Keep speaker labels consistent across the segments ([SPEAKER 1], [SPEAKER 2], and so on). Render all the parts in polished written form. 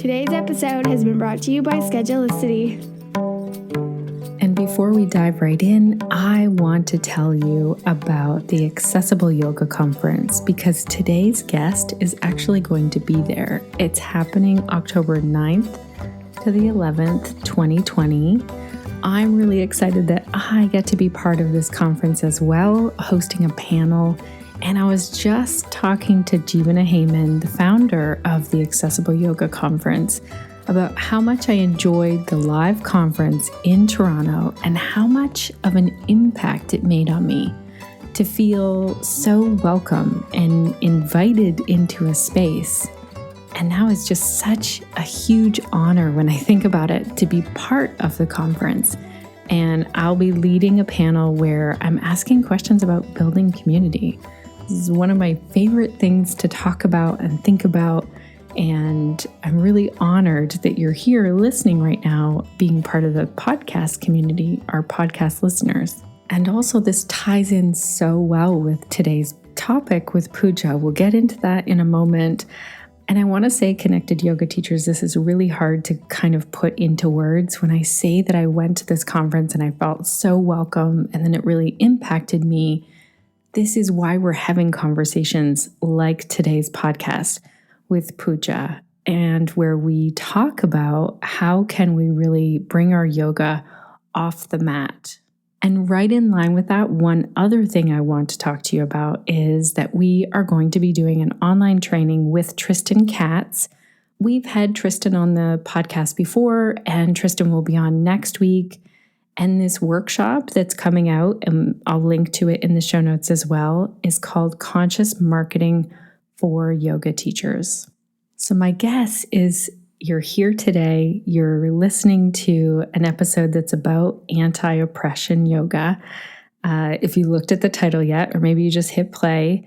[SPEAKER 1] Today's episode has been brought to you by Schedulicity.
[SPEAKER 2] And before we dive right in, I want to tell you about the Accessible Yoga Conference because today's guest is actually going to be there. It's happening October 9th to the 11th, 2020. I'm really excited that I get to be part of this conference as well, hosting a panel. And I was just talking to Jeevana Heyman, the founder of the Accessible Yoga Conference, about how much I enjoyed the live conference in Toronto and how much of an impact it made on me to feel so welcome and invited into a space. And now it's just such a huge honor when I think about it to be part of the conference. And I'll be leading a panel where I'm asking questions about building community. This is one of my favorite things to talk about and think about. And I'm really honored that you're here listening right now, being part of the podcast community, our podcast listeners. And also this ties in so well with today's topic with Pooja. We'll get into that in a moment. And I want to say, connected yoga teachers, this is really hard to kind of put into words. When I say that I went to this conference and I felt so welcome, and then it really impacted me, this is why we're having conversations like today's podcast with Pooja, and where we talk about how can we really bring our yoga off the mat. And right in line with that, one other thing I want to talk to you about is that we are going to be doing an online training with Tristan Katz. We've had Tristan on the podcast before, and Tristan will be on next week. And this workshop that's coming out, and I'll link to it in the show notes as well, is called Conscious Marketing for Yoga Teachers. So my guess is you're here today, you're listening to an episode that's about anti-oppression yoga. If you looked at the title yet, or maybe you just hit play,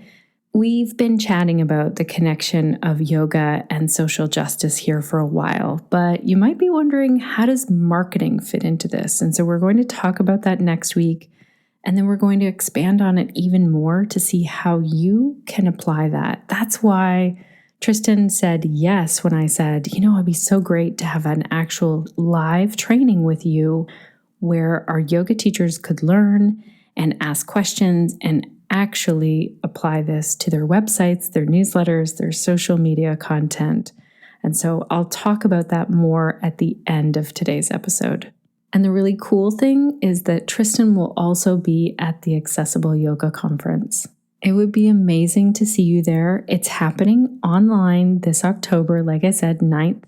[SPEAKER 2] we've been chatting about the connection of yoga and social justice here for a while, but you might be wondering, how does marketing fit into this? And so we're going to talk about that next week, and then we're going to expand on it even more to see how you can apply that. That's why Tristan said yes when I said, it'd be so great to have an actual live training with you where our yoga teachers could learn and ask questions and actually apply this to their websites, their newsletters, their social media content. And so I'll talk about that more at the end of today's episode. And the really cool thing is that Tristan will also be at the Accessible Yoga Conference. It would be amazing to see you there. It's happening online this October, like I said, 9th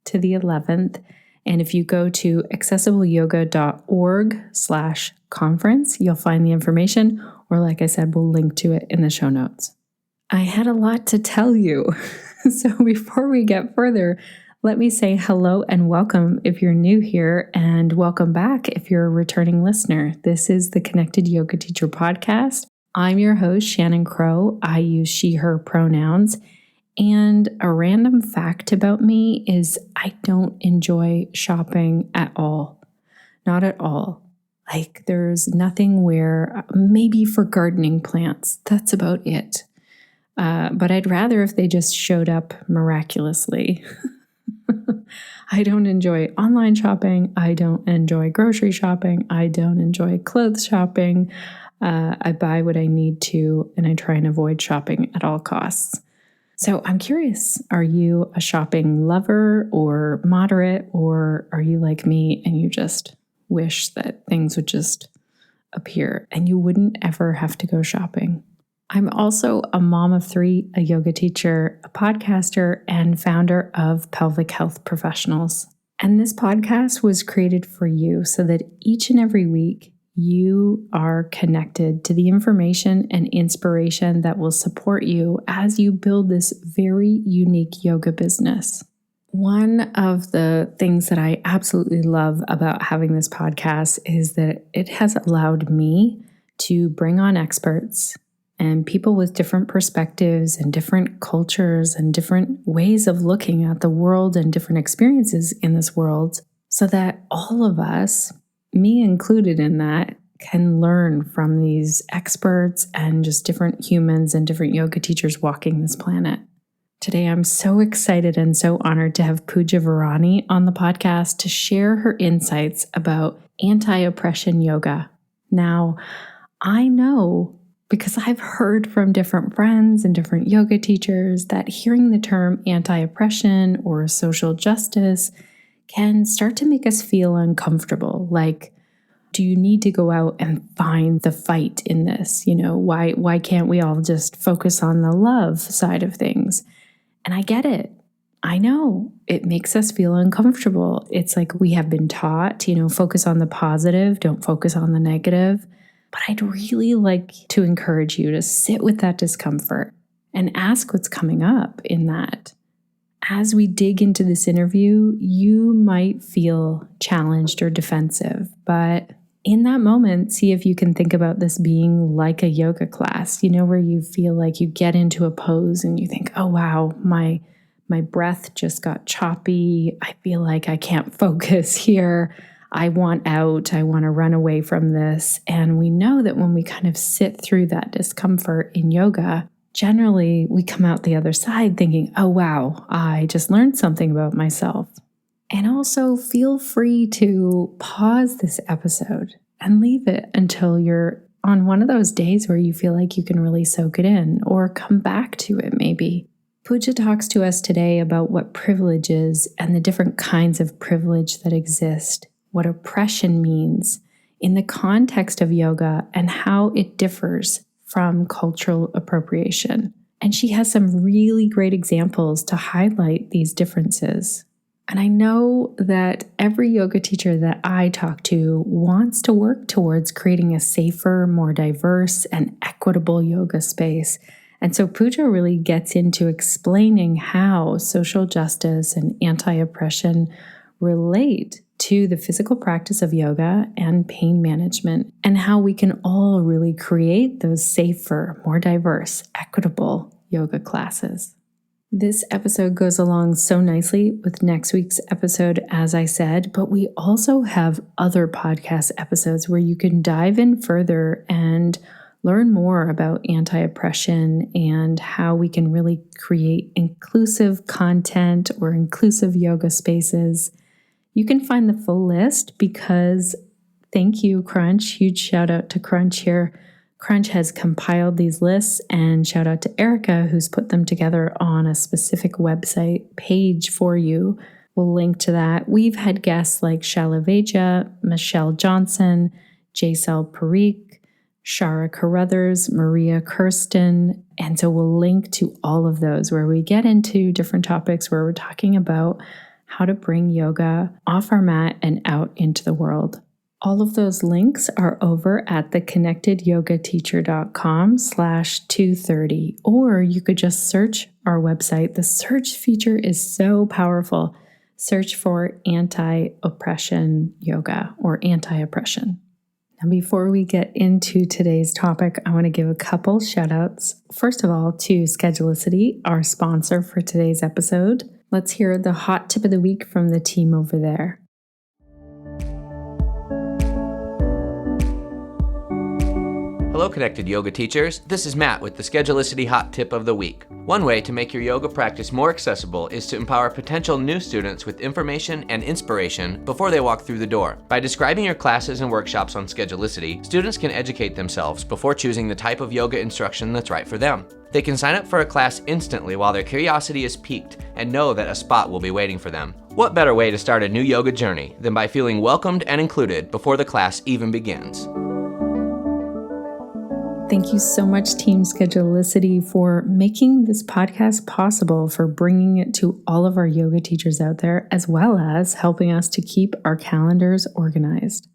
[SPEAKER 2] to the 11th. And if you go to accessibleyoga.org/conference, you'll find the information, or like I said, we'll link to it in the show notes. I had a lot to tell you. So before we get further, let me say hello and welcome if you're new here, and welcome back if you're a returning listener. This is the Connected Yoga Teacher Podcast. I'm your host, Shannon Crow. I use she, her pronouns. And a random fact about me is I don't enjoy shopping at all. Not at all. Like, there's nothing where, maybe for gardening plants, that's about it. But I'd rather if they just showed up miraculously. I don't enjoy online shopping. I don't enjoy grocery shopping. I don't enjoy clothes shopping. I buy what I need to, and I try and avoid shopping at all costs. So I'm curious, are you a shopping lover or moderate, or are you like me and you just wish that things would just appear and you wouldn't ever have to go shopping? I'm also a mom of 3, a yoga teacher, a podcaster, and founder of Pelvic Health Professionals. And this podcast was created for you so that each and every week you are connected to the information and inspiration that will support you as you build this very unique yoga business. One of the things that I absolutely love about having this podcast is that it has allowed me to bring on experts and people with different perspectives and different cultures and different ways of looking at the world and different experiences in this world, so that all of us, me included in that, can learn from these experts and just different humans and different yoga teachers walking this planet. Today, I'm so excited and so honored to have Pooja Virani on the podcast to share her insights about anti-oppression yoga. Now, I know because I've heard from different friends and different yoga teachers that hearing the term anti-oppression or social justice can start to make us feel uncomfortable. Like, do you need to go out and find the fight in this? Why can't we all just focus on the love side of things? And I get it. I know it makes us feel uncomfortable. It's like we have been taught, focus on the positive, don't focus on the negative. But I'd really like to encourage you to sit with that discomfort and ask what's coming up in that. As we dig into this interview, you might feel challenged or defensive, but in that moment, see if you can think about this being like a yoga class, where you feel like you get into a pose and you think, oh, wow, my breath just got choppy. I feel like I can't focus here. I want out. I want to run away from this. And we know that when we kind of sit through that discomfort in yoga, generally we come out the other side thinking, oh, wow, I just learned something about myself. And also feel free to pause this episode and leave it until you're on one of those days where you feel like you can really soak it in, or come back to it maybe. Pooja talks to us today about what privilege is and the different kinds of privilege that exist, what oppression means in the context of yoga, and how it differs from cultural appropriation. And she has some really great examples to highlight these differences. And I know that every yoga teacher that I talk to wants to work towards creating a safer, more diverse, and equitable yoga space. And so Pooja really gets into explaining how social justice and anti-oppression relate to the physical practice of yoga and pain management, and how we can all really create those safer, more diverse, equitable yoga classes. This episode goes along so nicely with next week's episode, as I said, but we also have other podcast episodes where you can dive in further and learn more about anti-oppression and how we can really create inclusive content or inclusive yoga spaces. You can find the full list because, thank you, Crunch. Huge shout out to Crunch here. Crunch has compiled these lists, and shout out to Erica, who's put them together on a specific website page for you. We'll link to that. We've had guests like Shalaveja, Michelle Johnson, Jaisal Parikh, Shara Carruthers, Maria Kirsten. And so we'll link to all of those where we get into different topics where we're talking about how to bring yoga off our mat and out into the world. All of those links are over at theconnectedyogateacher.com/230, or you could just search our website. The search feature is so powerful. Search for anti-oppression yoga or anti-oppression. Now, before we get into today's topic, I want to give a couple shout outs. First of all, to Schedulicity, our sponsor for today's episode. Let's hear the hot tip of the week from the team over there.
[SPEAKER 3] Hello, Connected Yoga teachers. This is Matt with the Schedulicity Hot Tip of the Week. One way to make your yoga practice more accessible is to empower potential new students with information and inspiration before they walk through the door. By describing your classes and workshops on Schedulicity, students can educate themselves before choosing the type of yoga instruction that's right for them. They can sign up for a class instantly while their curiosity is piqued and know that a spot will be waiting for them. What better way to start a new yoga journey than by feeling welcomed and included before the class even begins?
[SPEAKER 2] Thank you so much, Team Schedulicity, for making this podcast possible, for bringing it to all of our yoga teachers out there, as well as helping us to keep our calendars organized.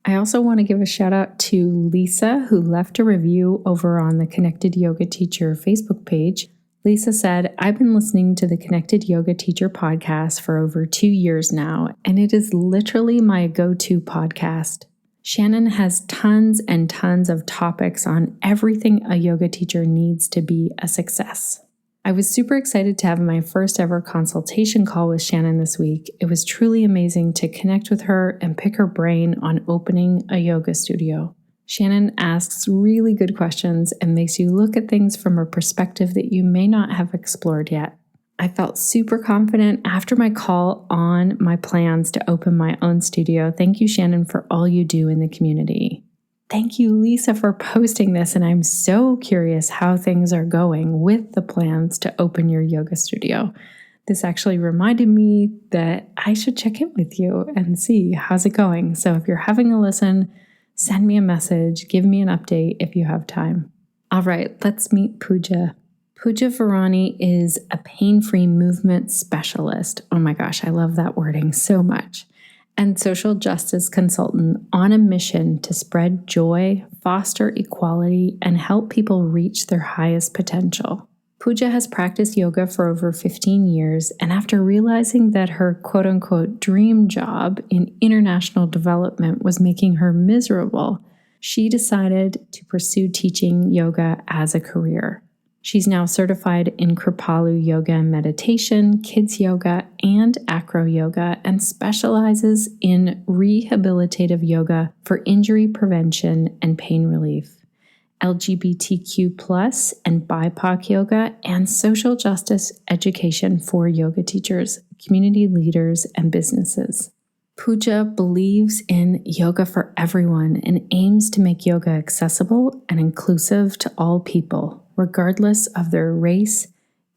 [SPEAKER 2] I also want to give a shout out to Lisa, who left a review over on the Connected Yoga Teacher Facebook page. Lisa said, I've been listening to the Connected Yoga Teacher podcast for over 2 years now, and it is literally my go-to podcast. Shannon has tons and tons of topics on everything a yoga teacher needs to be a success. I was super excited to have my first ever consultation call with Shannon this week. It was truly amazing to connect with her and pick her brain on opening a yoga studio. Shannon asks really good questions and makes you look at things from a perspective that you may not have explored yet. I felt super confident after my call on my plans to open my own studio. Thank you, Shannon, for all you do in the community. Thank you, Lisa, for posting this. And I'm so curious how things are going with the plans to open your yoga studio. This actually reminded me that I should check in with you and see how's it going. So if you're having a listen, send me a message, give me an update if you have time. All right, let's meet Pooja. Pooja Virani is a pain-free movement specialist. Oh my gosh, I love that wording so much. And social justice consultant on a mission to spread joy, foster equality, and help people reach their highest potential. Pooja has practiced yoga for over 15 years, and after realizing that her quote-unquote dream job in international development was making her miserable, she decided to pursue teaching yoga as a career. She's now certified in Kripalu Yoga and meditation, kids yoga, and Acroyoga, and specializes in rehabilitative yoga for injury prevention and pain relief, LGBTQ and BIPOC yoga, and social justice education for yoga teachers, community leaders, and businesses. Pooja believes in yoga for everyone and aims to make yoga accessible and inclusive to all people, regardless of their race,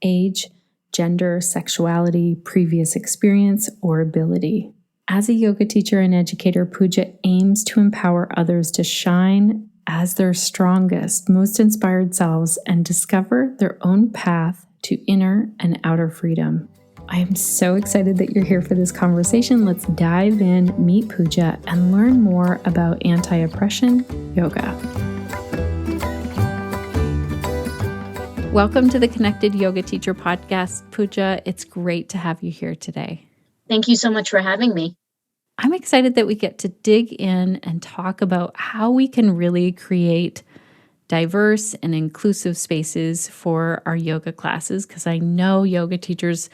[SPEAKER 2] age, gender, sexuality, previous experience, or ability. As a yoga teacher and educator, Pooja aims to empower others to shine as their strongest, most inspired selves and discover their own path to inner and outer freedom. I am so excited that you're here for this conversation. Let's dive in, meet Pooja, and learn more about anti-oppression yoga. Welcome to the Connected Yoga Teacher Podcast. Pooja, it's great to have you here today.
[SPEAKER 4] Thank you so much for having me.
[SPEAKER 2] I'm excited that we get to dig in and talk about how we can really create diverse and inclusive spaces for our yoga classes, because I know yoga teachers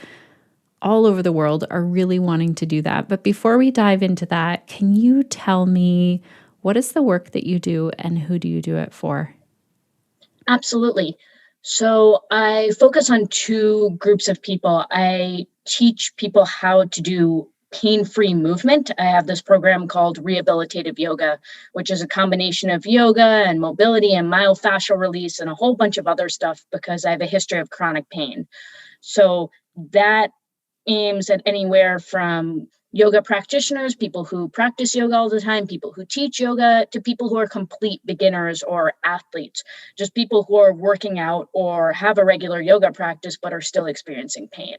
[SPEAKER 2] all over the world are really wanting to do that. But before we dive into that, can you tell me what is the work that you do and who do you do it for?
[SPEAKER 4] Absolutely. So I focus on two groups of people. I teach people how to do pain-free movement. I have this program called Rehabilitative Yoga, which is a combination of yoga and mobility and myofascial release and a whole bunch of other stuff because I have a history of chronic pain. So that aims at anywhere from yoga practitioners, people who practice yoga all the time, people who teach yoga, to people who are complete beginners or athletes, just people who are working out or have a regular yoga practice but are still experiencing pain.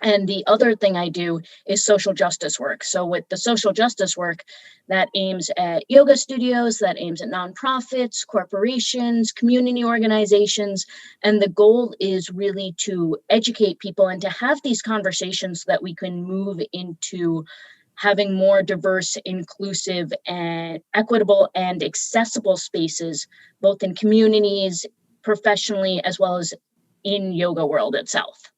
[SPEAKER 4] And the other thing I do is social justice work. So with the social justice work, that aims at yoga studios, that aims at nonprofits, corporations, community organizations. And the goal is really to educate people and to have these conversations so that we can move into having more diverse, inclusive, and equitable and accessible spaces, both in communities, professionally, as well as in yoga world itself.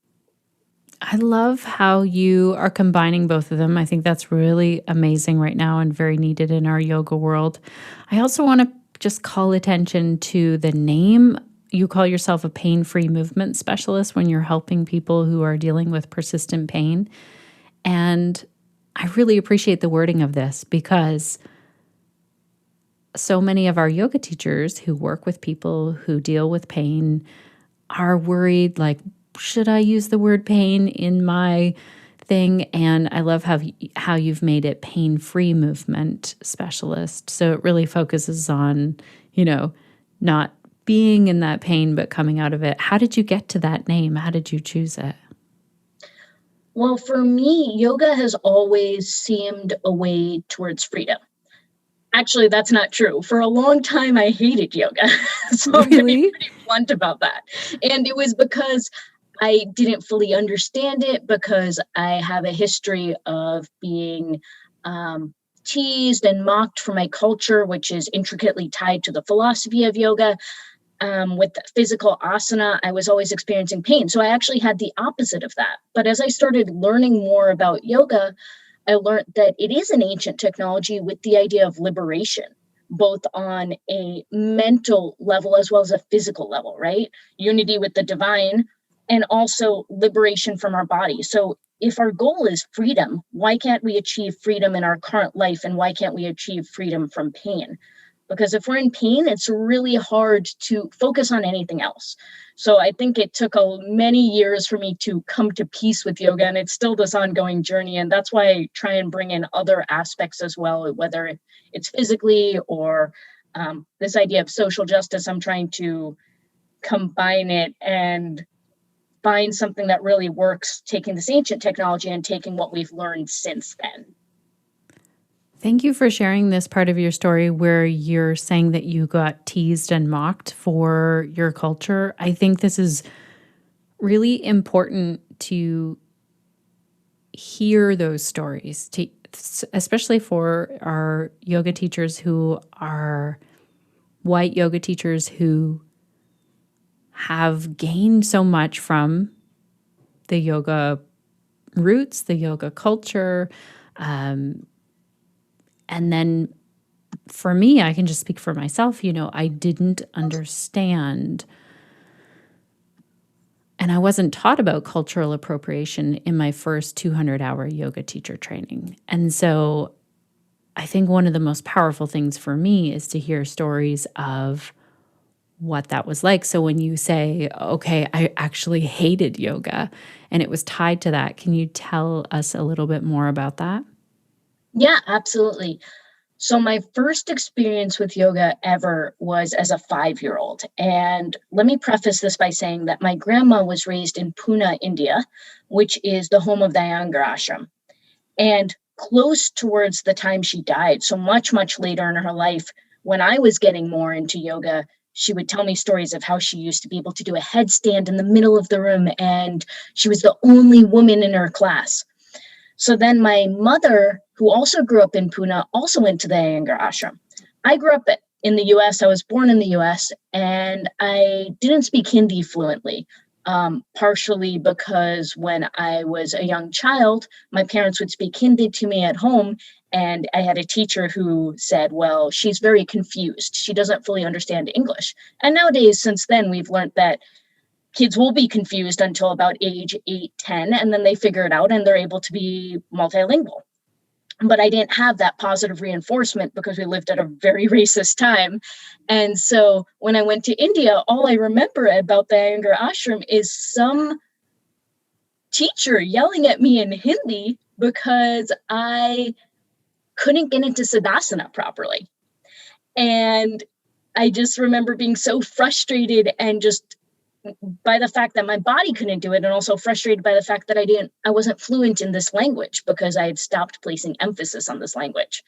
[SPEAKER 2] I love how you are combining both of them. I think that's really amazing right now and very needed in our yoga world. I also want to just call attention to the name. You call yourself a pain-free movement specialist when you're helping people who are dealing with persistent pain. And I really appreciate the wording of this because so many of our yoga teachers who work with people who deal with pain are worried, like, should I use the word pain in my thing? And I love how you've made it pain-free movement specialist. So it really focuses on, not being in that pain, but coming out of it. How did you get to that name? How did you choose it?
[SPEAKER 4] Well, for me, yoga has always seemed a way towards freedom. Actually, that's not true. For a long time, I hated yoga. So I'm going to be pretty blunt about that. And it was because I didn't fully understand it, because I have a history of being teased and mocked for my culture, which is intricately tied to the philosophy of yoga. With physical asana, I was always experiencing pain. So I actually had the opposite of that. But as I started learning more about yoga, I learned that it is an ancient technology with the idea of liberation, both on a mental level as well as a physical level, right? Unity with the divine, and also liberation from our body. So if our goal is freedom, why can't we achieve freedom in our current life? And why can't we achieve freedom from pain? Because if we're in pain, it's really hard to focus on anything else. So I think it took many years for me to come to peace with yoga, and it's still this ongoing journey. And that's why I try and bring in other aspects as well, whether it's physically or this idea of social justice. I'm trying to combine it and find something that really works, taking this ancient technology and taking what we've learned since then.
[SPEAKER 2] Thank you for sharing this part of your story where you're saying that you got teased and mocked for your culture. I think this is really important to hear those stories, especially for our yoga teachers who are white yoga teachers who have gained so much from the yoga roots, the yoga culture. And then for me, I can just speak for myself, I didn't understand, and I wasn't taught about cultural appropriation in my first 200-hour yoga teacher training. And so I think one of the most powerful things for me is to hear stories of what that was like. So when you say, okay, I actually hated yoga and it was tied to that, can you tell us a little bit more about that?
[SPEAKER 4] Yeah, absolutely. So my first experience with yoga ever was as a 5-year-old. And let me preface this by saying that my grandma was raised in Pune, India, which is the home of the Iyengar ashram. And close towards the time she died, so much, much later in her life, when I was getting more into yoga, she would tell me stories of how she used to be able to do a headstand in the middle of the room, and she was the only woman in her class. So then my mother, who also grew up in Pune, also went to the Iyengar ashram. I grew up in the US. I was born in the US, and I didn't speak Hindi fluently, partially because when I was a young child, my parents would speak Hindi to me at home, and I had a teacher who said, well, she's very confused. She doesn't fully understand English. And nowadays, since then, we've learned that kids will be confused until about age 8, 10, and then they figure it out and they're able to be multilingual. But I didn't have that positive reinforcement because we lived at a very racist time. And so when I went to India, all I remember about the Iyengar ashram is some teacher yelling at me in Hindi because I couldn't get into Siddhasana properly. And I just remember being so frustrated and just by the fact that my body couldn't do it, and also frustrated by the fact that I wasn't fluent in this language because I had stopped placing emphasis on this language.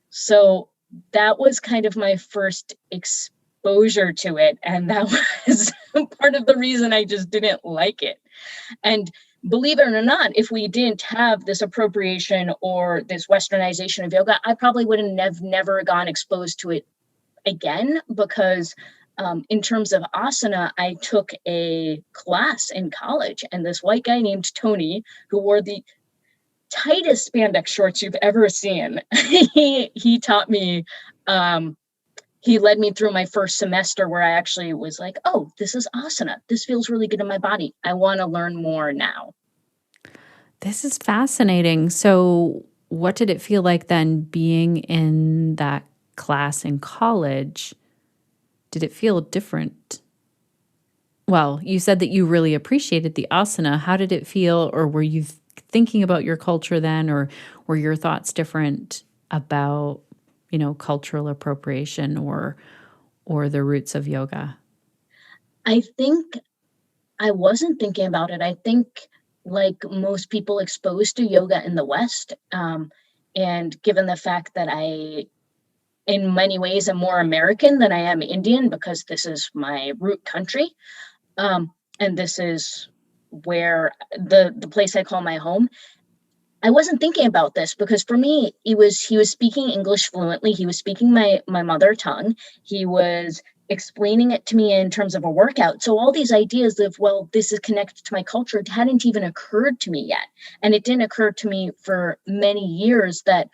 [SPEAKER 4] So that was kind of my first exposure to it. And that was part of the reason I just didn't like it. And believe it or not, if we didn't have this appropriation or this westernization of yoga, I probably would have never gone exposed to it again, because in terms of asana, I took a class in college, and this white guy named Tony, who wore the tightest spandex shorts you've ever seen, he taught me, he led me through my first semester where I actually was like, oh, this is asana. This feels really good in my body. I want to learn more now.
[SPEAKER 2] This is fascinating. So what did it feel like then being in that class in college? Did it feel different? Well, you said that you really appreciated the asana. How did it feel? Or were you thinking about your culture then? Or were your thoughts different about, cultural appropriation or the roots of yoga?
[SPEAKER 4] I think I wasn't thinking about it. I think like most people exposed to yoga in the West, and given the fact that I in many ways, I'm more American than I am Indian because this is my root country. And this is where the place I call my home. I wasn't thinking about this because for me, he was speaking English fluently. He was speaking my mother tongue. He was explaining it to me in terms of a workout. So all these ideas of, well, this is connected to my culture hadn't even occurred to me yet. And it didn't occur to me for many years that,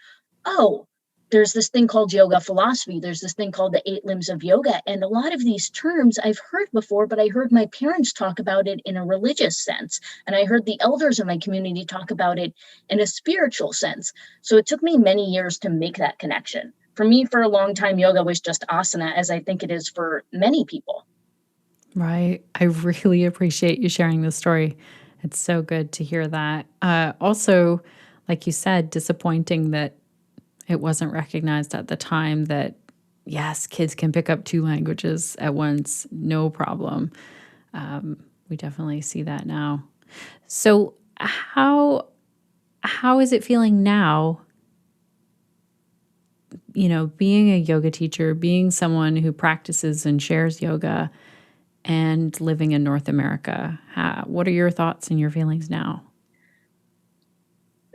[SPEAKER 4] oh, there's this thing called yoga philosophy. There's this thing called the 8 limbs of yoga. And a lot of these terms I've heard before, but I heard my parents talk about it in a religious sense. And I heard the elders in my community talk about it in a spiritual sense. So it took me many years to make that connection. For me, for a long time, yoga was just asana, as I think it is for many people.
[SPEAKER 2] Right. I really appreciate you sharing this story. It's so good to hear that. Also, like you said, disappointing that it wasn't recognized at the time that, yes, kids can pick up 2 languages at once, no problem. We definitely see that now. So how is it feeling now, being a yoga teacher, being someone who practices and shares yoga and living in North America? What are your thoughts and your feelings now?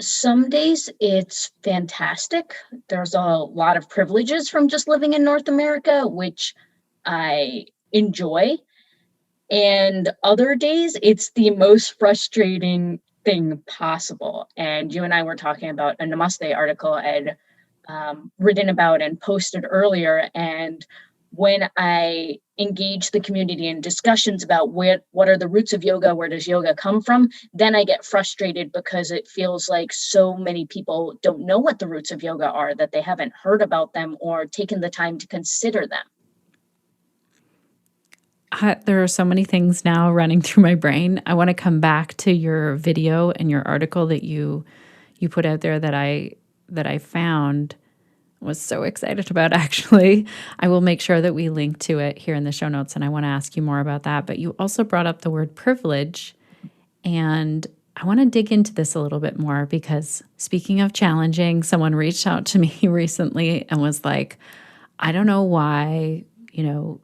[SPEAKER 4] Some days it's fantastic. There's a lot of privileges from just living in North America, which I enjoy. And other days it's the most frustrating thing possible. And you and I were talking about a Namaste article I'd written about and posted earlier. And when I engage the community in discussions about what are the roots of yoga, where does yoga come from, then I get frustrated because it feels like so many people don't know what the roots of yoga are, that they haven't heard about them or taken the time to consider them.
[SPEAKER 2] There are so many things now running through my brain. I want to come back to your video and your article that you put out there that I found. Was so excited about, actually. I will make sure that we link to it here in the show notes, and I want to ask you more about that. But you also brought up the word privilege, and I want to dig into this a little bit more because, speaking of challenging, someone reached out to me recently and was like, I don't know why,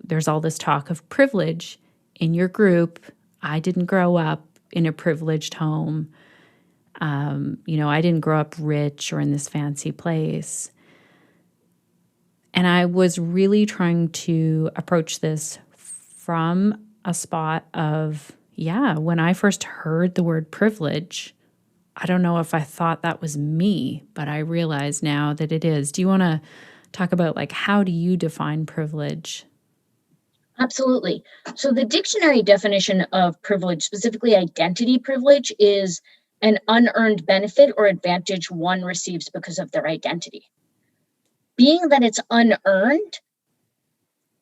[SPEAKER 2] there's all this talk of privilege in your group. I didn't grow up in a privileged home. I didn't grow up rich or in this fancy place. And I was really trying to approach this from a spot of, when I first heard the word privilege, I don't know if I thought that was me, but I realize now that it is. Do you want to talk about how do you define privilege?
[SPEAKER 4] Absolutely. So the dictionary definition of privilege, specifically identity privilege, is an unearned benefit or advantage one receives because of their identity. Being that it's unearned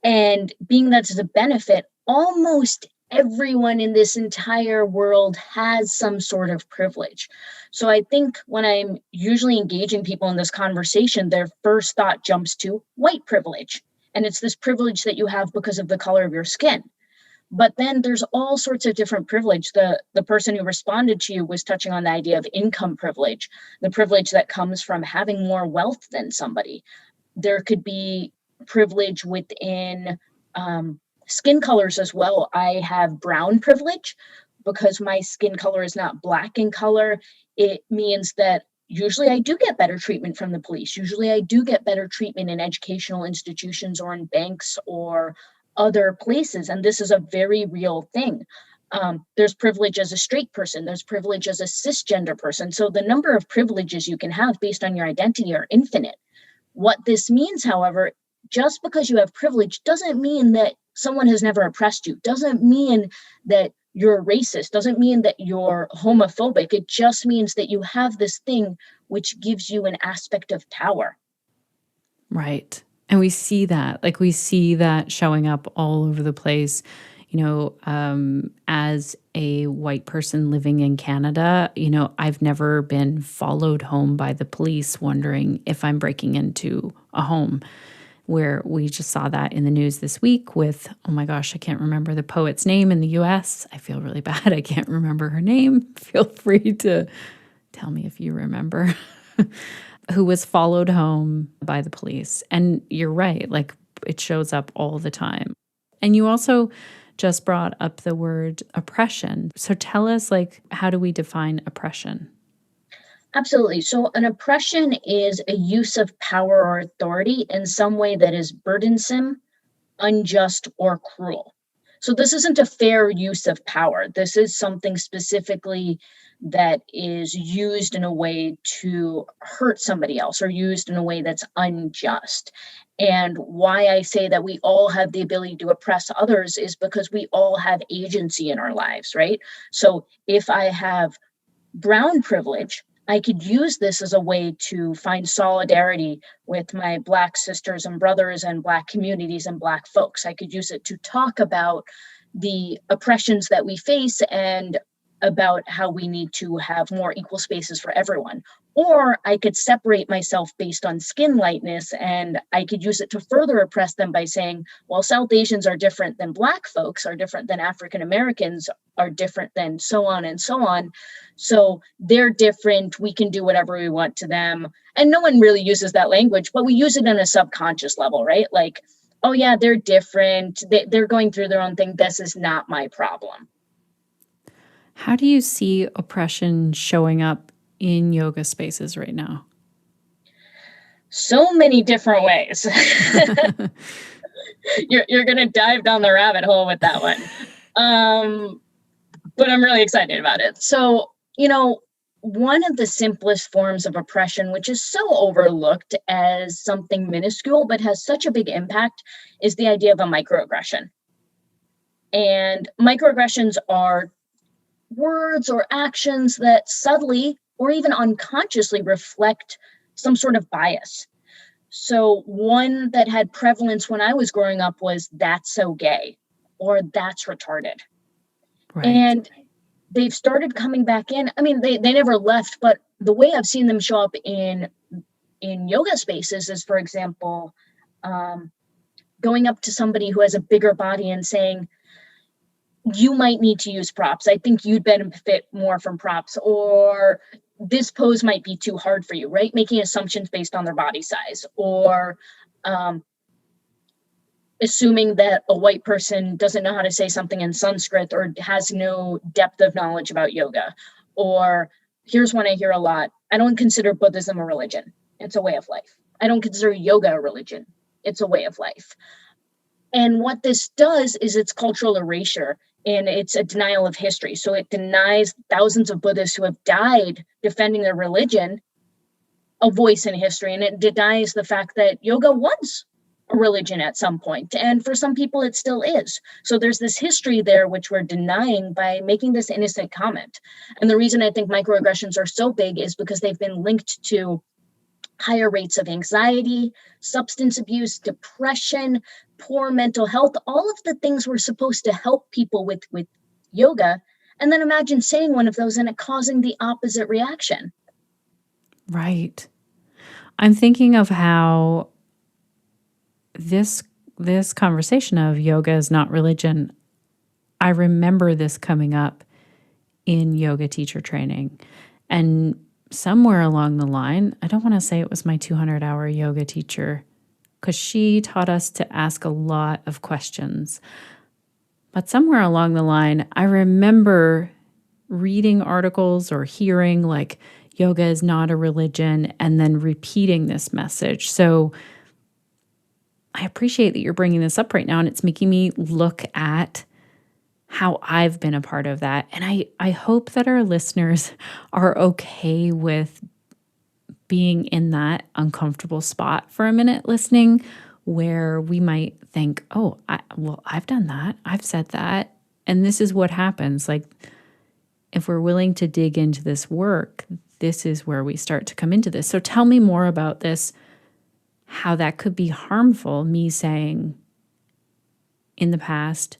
[SPEAKER 4] and being that it's a benefit, almost everyone in this entire world has some sort of privilege. So I think when I'm usually engaging people in this conversation, their first thought jumps to white privilege. And it's this privilege that you have because of the color of your skin. But then there's all sorts of different privilege. The person who responded to you was touching on the idea of income privilege, the privilege that comes from having more wealth than somebody. There could be privilege within skin colors as well. I have brown privilege because my skin color is not black in color. It means that usually I do get better treatment from the police. Usually I do get better treatment in educational institutions or in banks or other places. And this is a very real thing. There's privilege as a straight person. There's privilege as a cisgender person. So the number of privileges you can have based on your identity are infinite. What this means, however, just because you have privilege doesn't mean that someone has never oppressed you, doesn't mean that you're racist, doesn't mean that you're homophobic. It just means that you have this thing which gives you an aspect of power.
[SPEAKER 2] Right. And we see that showing up all over the place. As a white person living in Canada, I've never been followed home by the police wondering if I'm breaking into a home, where we just saw that in the news this week with, oh my gosh, I can't remember the poet's name in the US. I feel really bad. I can't remember her name. Feel free to tell me if you remember. Who was followed home by the police. And you're right, it shows up all the time. And you also just brought up the word oppression. So tell us, how do we define oppression?
[SPEAKER 4] Absolutely. So an oppression is a use of power or authority in some way that is burdensome, unjust, or cruel. So this isn't a fair use of power. This is something specifically that is used in a way to hurt somebody else or used in a way that's unjust. And why I say that we all have the ability to oppress others is because we all have agency in our lives, right? So if I have brown privilege, I could use this as a way to find solidarity with my Black sisters and brothers and Black communities and Black folks. I could use it to talk about the oppressions that we face and about how we need to have more equal spaces for everyone. Or I could separate myself based on skin lightness, and I could use it to further oppress them by saying, well, South Asians are different than Black folks, are different than African Americans, are different than so on and so on. So they're different. We can do whatever we want to them. And no one really uses that language, but we use it on a subconscious level, right? Like, oh yeah, they're different. They're going through their own thing. This is not my problem.
[SPEAKER 2] How do you see oppression showing up in yoga spaces right now?
[SPEAKER 4] So many different ways. You're going to dive down the rabbit hole with that one. But I'm really excited about it. So, one of the simplest forms of oppression, which is so overlooked as something minuscule, but has such a big impact, is the idea of a microaggression. And microaggressions are words or actions that subtly or even unconsciously reflect some sort of bias. So one that had prevalence when I was growing up was "that's so gay" or "that's retarded."
[SPEAKER 2] Right.
[SPEAKER 4] And they've started coming back in. I mean, they never left, but the way I've seen them show up in yoga spaces is, for example, going up to somebody who has a bigger body and saying, you might need to use props. I think you'd benefit more from props, or this pose might be too hard for you, right? Making assumptions based on their body size, or assuming that a white person doesn't know how to say something in Sanskrit or has no depth of knowledge about yoga. Or here's one I hear a lot: I don't consider Buddhism a religion. It's a way of life. I don't consider yoga a religion. It's a way of life. And what this does is it's cultural erasure, and it's a denial of history. So it denies thousands of Buddhists who have died defending their religion a voice in history. And it denies the fact that yoga was a religion at some point. And for some people, it still is. So there's this history there, which we're denying by making this innocent comment. And the reason I think microaggressions are so big is because they've been linked to higher rates of anxiety, substance abuse, depression, poor mental health, all of the things we're supposed to help people with yoga. And then imagine saying one of those and it causing the opposite reaction.
[SPEAKER 2] Right. I'm thinking of how this conversation of yoga is not religion, I remember this coming up in yoga teacher training. And somewhere along the line, I don't want to say it was my 200-hour yoga teacher, because she taught us to ask a lot of questions. But somewhere along the line, I remember reading articles or hearing like yoga is not a religion and then repeating this message. So I appreciate that you're bringing this up right now, and it's making me look at how I've been a part of that. And I hope that our listeners are okay with being in that uncomfortable spot for a minute listening, where we might think, oh, I've done that. I've said that. And this is what happens. Like, if we're willing to dig into this work, this is where we start to come into this. So tell me more about this, how that could be harmful, me saying in the past,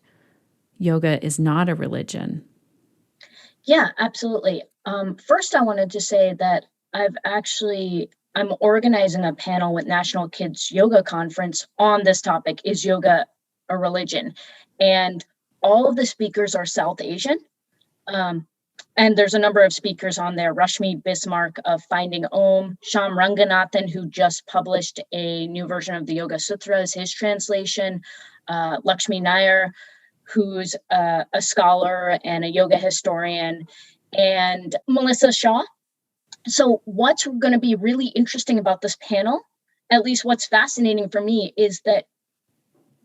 [SPEAKER 2] yoga is not a religion.
[SPEAKER 4] Yeah, absolutely. First, I wanted to say that I'm organizing a panel with National Kids Yoga Conference on this topic: is yoga a religion? And all of the speakers are South Asian. And there's a number of speakers on there: Rashmi Bismarck of Finding Om, Sham Ranganathan, who just published a new version of the Yoga Sutras, his translation, Lakshmi Nair, who's a scholar and a yoga historian, and Melissa Shaw. So what's going to be really interesting about this panel, at least what's fascinating for me, is that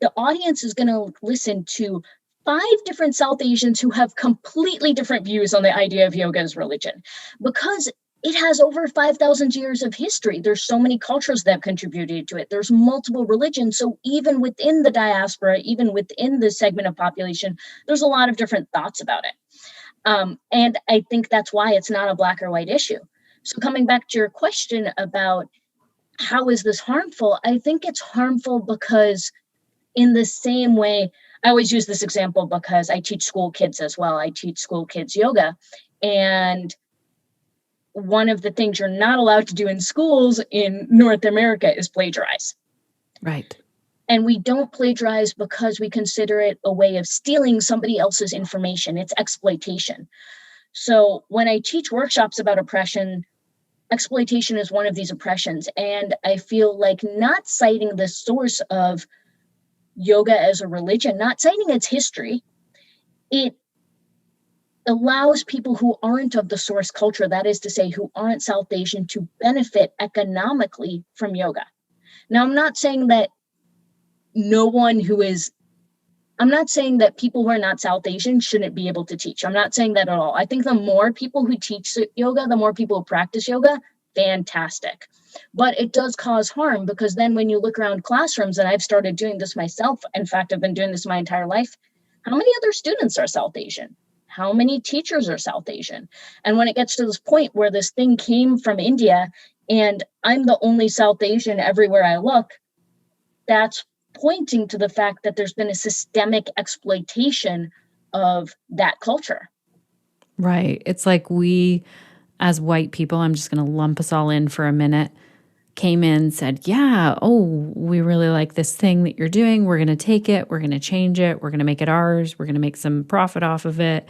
[SPEAKER 4] the audience is going to listen to 5 different South Asians who have completely different views on the idea of yoga as religion, because it has over 5,000 years of history. There's so many cultures that have contributed to it. There's multiple religions. So even within the diaspora, even within the segment of population, there's a lot of different thoughts about it. And I think that's why it's not a black or white issue. So coming back to your question about how is this harmful, I think it's harmful because in the same way, I always use this example because I teach school kids as well. I teach school kids yoga. And one of the things you're not allowed to do in schools in North America is plagiarize.
[SPEAKER 2] Right.
[SPEAKER 4] And we don't plagiarize because we consider it a way of stealing somebody else's information. It's exploitation. So when I teach workshops about oppression, exploitation is one of these oppressions. And I feel like not citing the source of yoga as a religion, not citing its history, it allows people who aren't of the source culture, that is to say, who aren't South Asian, to benefit economically from yoga. Now, I'm not saying that I'm not saying that people who are not South Asian shouldn't be able to teach. I'm not saying that at all. I think the more people who teach yoga, the more people who practice yoga, fantastic. But it does cause harm, because then when you look around classrooms, and I've started doing this myself, in fact, I've been doing this my entire life, how many other students are South Asian? How many teachers are South Asian? And when it gets to this point where this thing came from India and I'm the only South Asian everywhere I look, that's pointing to the fact that there's been a systemic exploitation of that culture.
[SPEAKER 2] Right. It's like we, as white people, I'm just going to lump us all in for a minute, came in, said, yeah, oh, we really like this thing that you're doing. We're going to take it. We're going to change it. We're going to make it ours. We're going to make some profit off of it.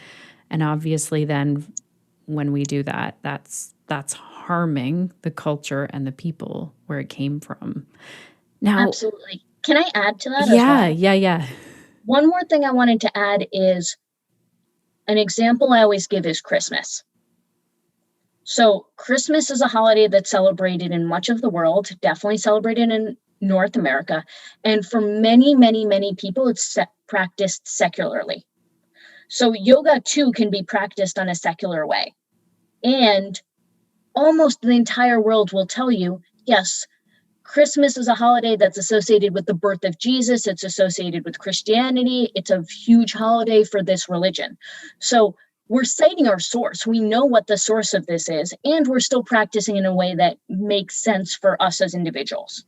[SPEAKER 2] And obviously then when we do that, that's harming the culture and the people where it came from. Now,
[SPEAKER 4] absolutely. Can I add to that?
[SPEAKER 2] Yeah.
[SPEAKER 4] One more thing I wanted to add is an example I always give is Christmas. So Christmas is a holiday that's celebrated in much of the world, definitely celebrated in North America. And for many, many, many people, it's practiced secularly. So yoga too can be practiced on a secular way. And almost the entire world will tell you, yes, Christmas is a holiday that's associated with the birth of Jesus. It's associated with Christianity. It's a huge holiday for this religion. So we're citing our source. We know what the source of this is, and we're still practicing in a way that makes sense for us as individuals.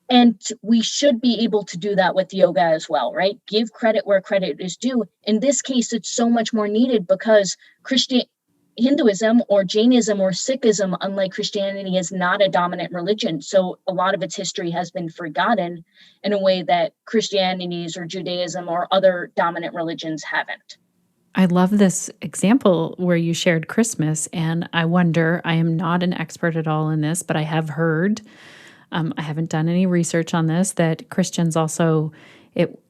[SPEAKER 4] And we should be able to do that with yoga as well, right? Give credit where credit is due. In this case, it's so much more needed because Hinduism or Jainism or Sikhism, unlike Christianity, is not a dominant religion. So a lot of its history has been forgotten in a way that Christianity's or Judaism or other dominant religions haven't.
[SPEAKER 2] I love this example where you shared Christmas, and I wonder, I am not an expert at all in this, but I have heard, I haven't done any research on this, that Christians also,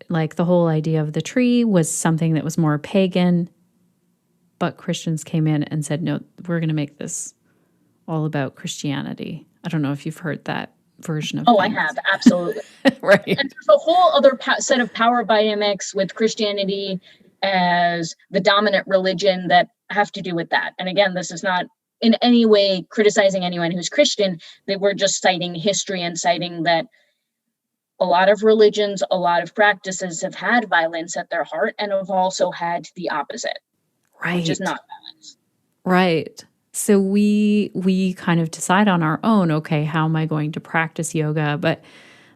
[SPEAKER 2] like the whole idea of the tree was something that was more pagan, but Christians came in and said, no, we're going to make this all about Christianity. I don't know if you've heard that version of
[SPEAKER 4] things.
[SPEAKER 2] I
[SPEAKER 4] have, absolutely.
[SPEAKER 2] Right.
[SPEAKER 4] And there's a whole other set of power dynamics with Christianity as the dominant religion that have to do with that. And again, this is not in any way criticizing anyone who's Christian. They were just citing history and citing that a lot of religions, a lot of practices have had violence at their heart and have also had the opposite,
[SPEAKER 2] right,
[SPEAKER 4] which is not violence.
[SPEAKER 2] Right. So we kind of decide on our own, okay, how am I going to practice yoga? But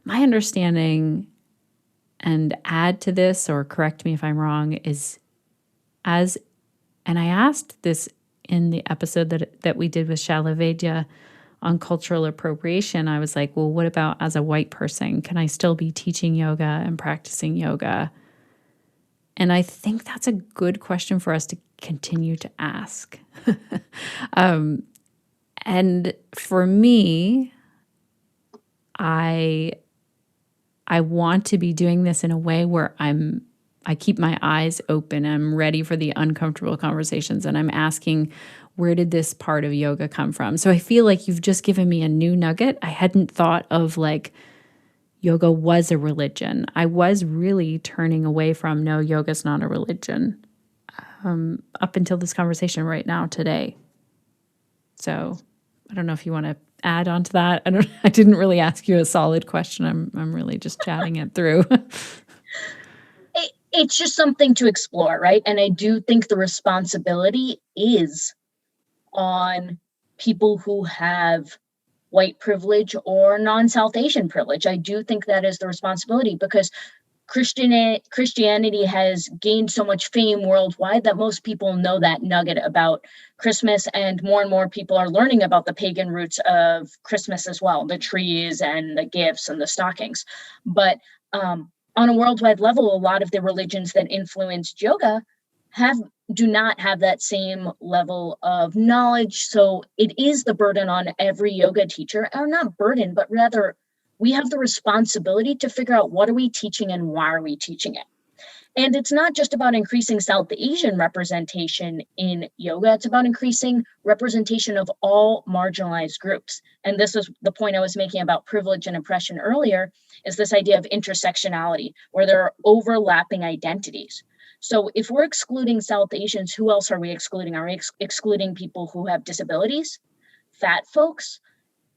[SPEAKER 2] my understanding, and add to this or correct me if I'm wrong, is and I asked this in the episode that we did with Shalavedya on cultural appropriation. I was like, well, what about as a white person? Can I still be teaching yoga and practicing yoga? And I think that's a good question for us to continue to ask. And for me, I want to be doing this in a way where I keep my eyes open. I'm ready for the uncomfortable conversations, and I'm asking, where did this part of yoga come from? So I feel like you've just given me a new nugget. I hadn't thought of like yoga was a religion. I was really turning away from, no, yoga's not a religion, up until this conversation right now today. So I don't know if you want to add on to that. I didn't really ask you a solid question. I'm really just chatting it through.
[SPEAKER 4] It's just something to explore, right? And I do think the responsibility is on people who have white privilege or non-South Asian privilege. I do think that is the responsibility, because Christianity has gained so much fame worldwide that most people know that nugget about Christmas, and more people are learning about the pagan roots of Christmas as well, the trees and the gifts and the stockings. But on a worldwide level, a lot of the religions that influenced yoga do not have that same level of knowledge. So it is the burden on every yoga teacher, or not burden, but rather we have the responsibility to figure out what are we teaching and why are we teaching it. And it's not just about increasing South Asian representation in yoga, it's about increasing representation of all marginalized groups. And this is the point I was making about privilege and oppression earlier, is this idea of intersectionality, where there are overlapping identities. So if we're excluding South Asians, who else are we excluding? Are we excluding people who have disabilities, fat folks,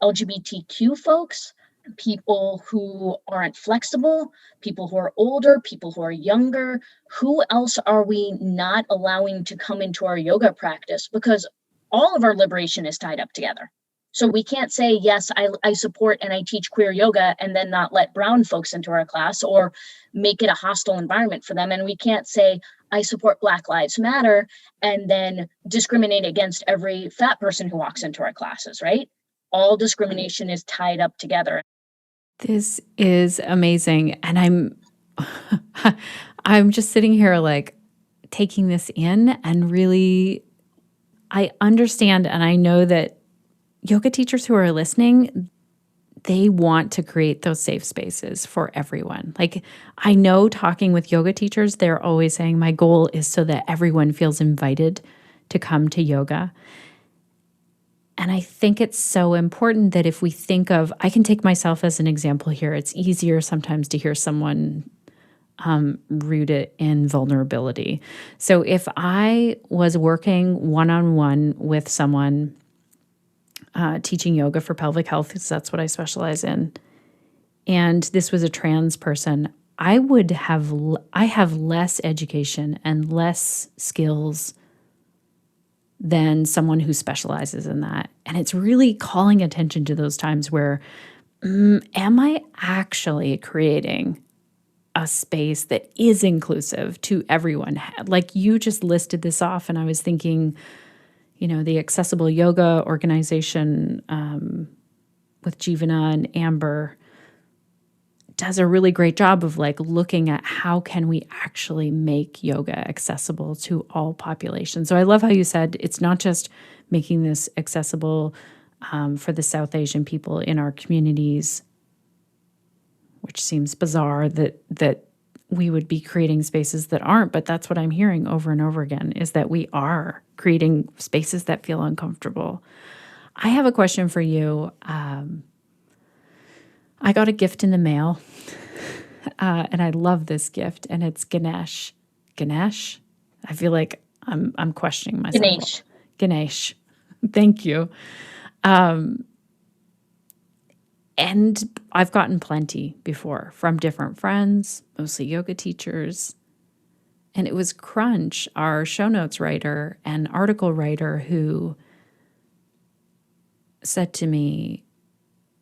[SPEAKER 4] LGBTQ folks, people who aren't flexible, people who are older, people who are younger? Who else are we not allowing to come into our yoga practice? Because all of our liberation is tied up together. So we can't say, yes, I support and I teach queer yoga, and then not let brown folks into our class or make it a hostile environment for them. And we can't say, I support Black Lives Matter, and then discriminate against every fat person who walks into our classes, right? All discrimination is tied up together.
[SPEAKER 2] This is amazing. And I'm just sitting here like taking this in, and really, I understand, and I know that yoga teachers who are listening, they want to create those safe spaces for everyone. Like, I know talking with yoga teachers, they're always saying, my goal is so that everyone feels invited to come to yoga. And I think it's so important that if we think of, I can take myself as an example here. It's easier sometimes to hear someone rooted in vulnerability. So if I was working one-on-one with someone teaching yoga for pelvic health, because that's what I specialize in, and this was a trans person, I have less education and less skills than someone who specializes in that. And it's really calling attention to those times where, am I actually creating a space that is inclusive to everyone? Like, you just listed this off, and I was thinking, the Accessible Yoga organization with Jeevana and Amber does a really great job of like looking at how can we actually make yoga accessible to all populations. So I love how you said it's not just making this accessible for the South Asian people in our communities, which seems bizarre that we would be creating spaces that aren't, but that's what I'm hearing over and over again, is that we are creating spaces that feel uncomfortable. I have a question for you. I got a gift in the mail, and I love this gift, and it's Ganesh. Ganesh? I feel like I'm questioning myself. Ganesh. Thank you. And I've gotten plenty before from different friends, mostly yoga teachers. And it was Crunch, our show notes writer and article writer, who said to me,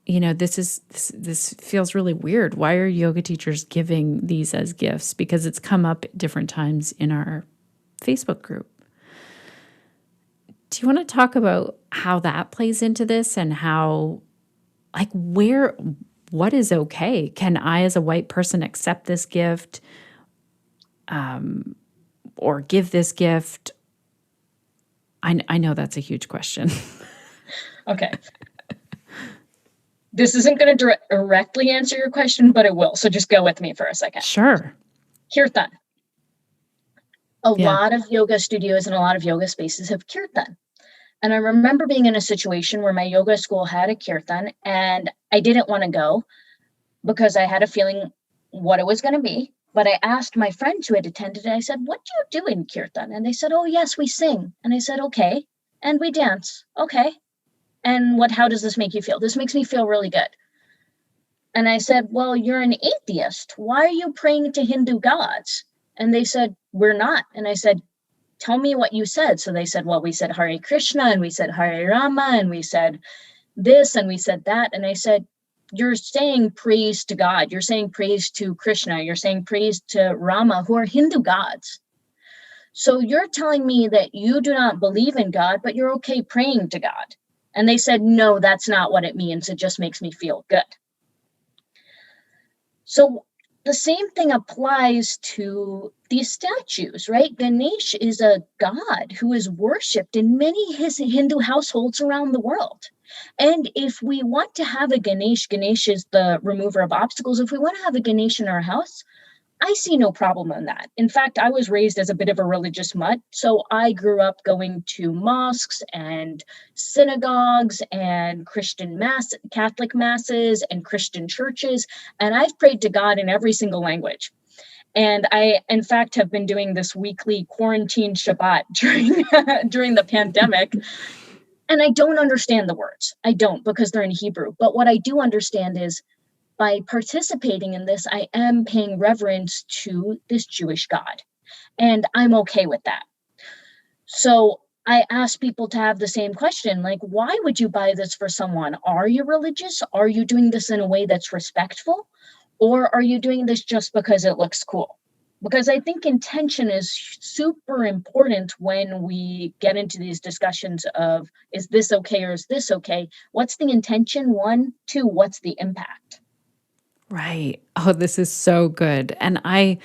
[SPEAKER 2] this feels really weird. Why are yoga teachers giving these as gifts? Because it's come up at different times in our Facebook group. Do you want to talk about how that plays into this, and how, like, what is okay? Can I, as a white person, accept this gift or give this gift? I know that's a huge question.
[SPEAKER 4] Okay. This isn't going to directly answer your question, but it will. So just go with me for a second.
[SPEAKER 2] Sure.
[SPEAKER 4] Kirtan. A lot of yoga studios and a lot of yoga spaces have kirtan. And I remember being in a situation where my yoga school had a kirtan and I didn't want to go. because I had a feeling what it was going to be. But I asked my friends who had attended it, I said, what do you do in kirtan? And they said, oh, yes, we sing. And I said, okay. And we dance. Okay. And how does this make you feel? This makes me feel really good. And I said, well, you're an atheist. Why are you praying to Hindu gods? And they said, we're not. And I said, tell me what you said. So they said, well, we said Hare Krishna, and we said Hare Rama, and we said this, and we said that. And I said, you're saying praise to God. You're saying praise to Krishna. You're saying praise to Rama, who are Hindu gods. So you're telling me that you do not believe in God, but you're okay praying to God. And they said, no, that's not what it means. It just makes me feel good. So the same thing applies to these statues, right? Ganesh is a god who is worshipped in many Hindu households around the world. And if we want to have a Ganesh is the remover of obstacles. If we want to have a Ganesh in our house, I see no problem in that. In fact, I was raised as a bit of a religious mutt. So I grew up going to mosques and synagogues and Catholic masses and Christian churches. And I've prayed to God in every single language. And I, in fact, have been doing this weekly quarantine Shabbat during the pandemic. And I don't understand the words. I don't, because they're in Hebrew. But what I do understand is, by participating in this, I am paying reverence to this Jewish God, and I'm okay with that. So I ask people to have the same question, like, why would you buy this for someone? Are you religious? Are you doing this in a way that's respectful? Or are you doing this just because it looks cool? Because I think intention is super important when we get into these discussions of, is this okay or is this okay? What's the intention? 1, 2, what's the impact?
[SPEAKER 2] Right. Oh, this is so good. And I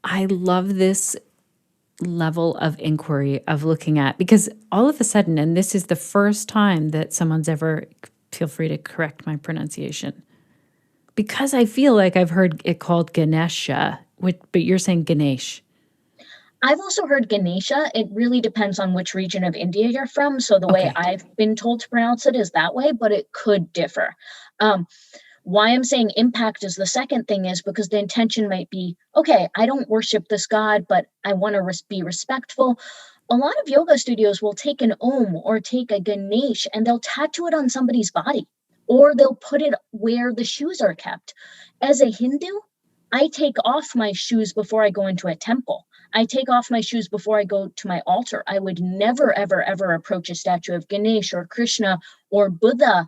[SPEAKER 2] love this level of inquiry of looking at, because all of a sudden, and this is the first time that someone's ever, feel free to correct my pronunciation, because I feel like I've heard it called Ganesha, but you're saying Ganesh.
[SPEAKER 4] I've also heard Ganesha. It really depends on which region of India you're from. So the way I've been told to pronounce it is that way, but it could differ. Why I'm saying impact is the second thing is because the intention might be, okay, I don't worship this God, but I want to be respectful. A lot of yoga studios will take an Om or take a Ganesh and they'll tattoo it on somebody's body, or they'll put it where the shoes are kept. As a Hindu, I take off my shoes before I go into a temple. I take off my shoes before I go to my altar. I would never, ever, ever approach a statue of Ganesh or Krishna or Buddha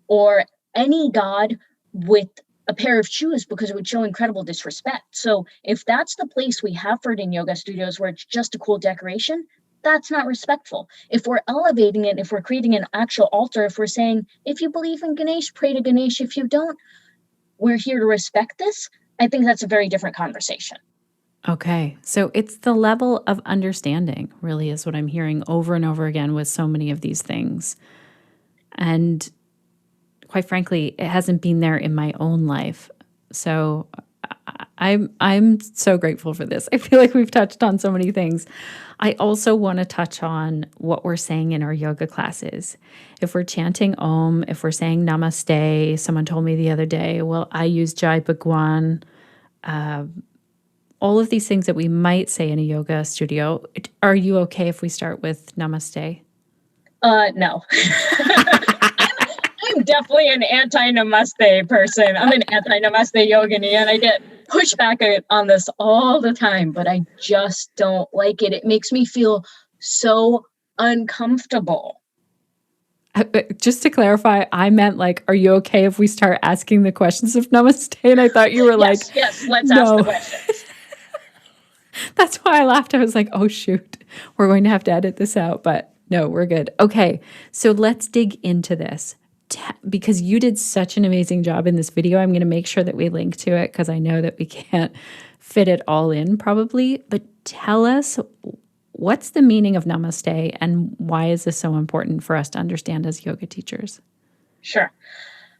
[SPEAKER 4] or any god with a pair of shoes, because it would show incredible disrespect. So if that's the place we have for it in yoga studios where it's just a cool decoration, that's not respectful. If we're elevating it, if we're creating an actual altar, if we're saying, if you believe in Ganesh, pray to Ganesh. If you don't, we're here to respect this. I think that's a very different conversation.
[SPEAKER 2] Okay. So it's the level of understanding, really, is what I'm hearing over and over again with so many of these things. And quite frankly, it hasn't been there in my own life. So I'm so grateful for this. I feel like we've touched on so many things. I also want to touch on what we're saying in our yoga classes. If we're chanting Om, if we're saying namaste, someone told me the other day, well, I use Jai Bhagwan, all of these things that we might say in a yoga studio. Are you okay if we start with namaste?
[SPEAKER 4] No. I'm definitely an anti-namaste person. I'm an anti-namaste yogini, and I get pushback on this all the time, but I just don't like it. It makes me feel so uncomfortable.
[SPEAKER 2] Just to clarify, I meant like, are you okay if we start asking the questions of namaste? And I thought you were
[SPEAKER 4] yes, let's ask the questions.
[SPEAKER 2] That's why I laughed. I was like, oh, shoot, we're going to have to edit this out. But no, we're good. Okay, so let's dig into this. Because you did such an amazing job in this video. I'm going to make sure that we link to it because I know that we can't fit it all in probably. But tell us, what's the meaning of namaste and why is this so important for us to understand as yoga teachers?
[SPEAKER 4] Sure.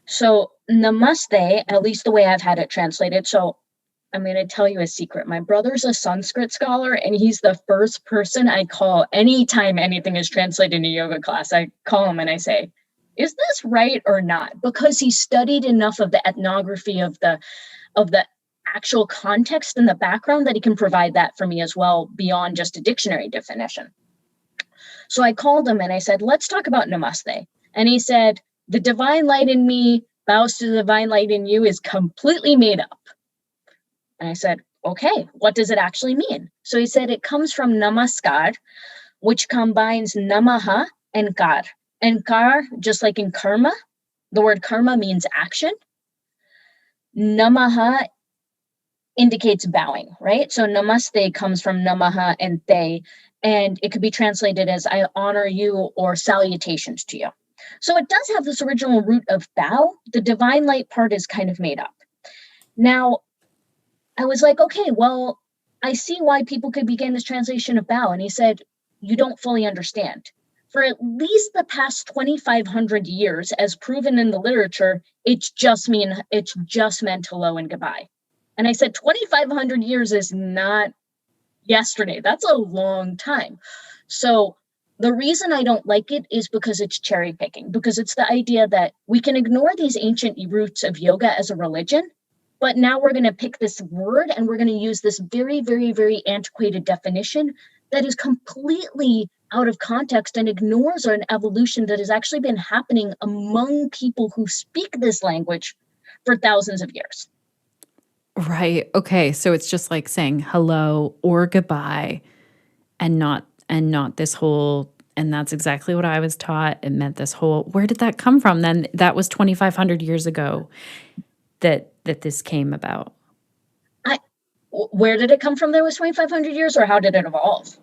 [SPEAKER 4] So namaste, at least the way I've had it translated. So I'm going to tell you a secret. My brother's a Sanskrit scholar, and he's the first person I call anytime anything is translated in a yoga class. I call him and I say, is this right or not? Because he studied enough of the ethnography of the actual context and the background that he can provide that for me as well, beyond just a dictionary definition. So I called him and I said, let's talk about namaste. And he said, the divine light in me bows to the divine light in you is completely made up. And I said, okay, what does it actually mean? So he said, it comes from namaskar, which combines namaha and kar. And kar, just like in karma, the word karma means action. Namaha indicates bowing, right? So namaste comes from namaha and te, and it could be translated as I honor you or salutations to you. So it does have this original root of bow. The divine light part is kind of made up. Now, I was like, okay, well, I see why people could begin this translation of bow. And he said, you don't fully understand. For at least the past 2,500 years, as proven in the literature, it's just meant hello and goodbye. And I said, 2,500 years is not yesterday. That's a long time. So the reason I don't like it is because it's cherry picking, because it's the idea that we can ignore these ancient roots of yoga as a religion, but now we're going to pick this word and we're going to use this very, very, very antiquated definition that is completely out of context and ignores an evolution that has actually been happening among people who speak this language for thousands of years.
[SPEAKER 2] Right. Okay. So it's just like saying hello or goodbye and not this whole, and that's exactly what I was taught. It meant this whole, where did that come from? Then that was 2,500 years ago that this came about.
[SPEAKER 4] Where did it come from? There was 2,500 years, or how did it evolve?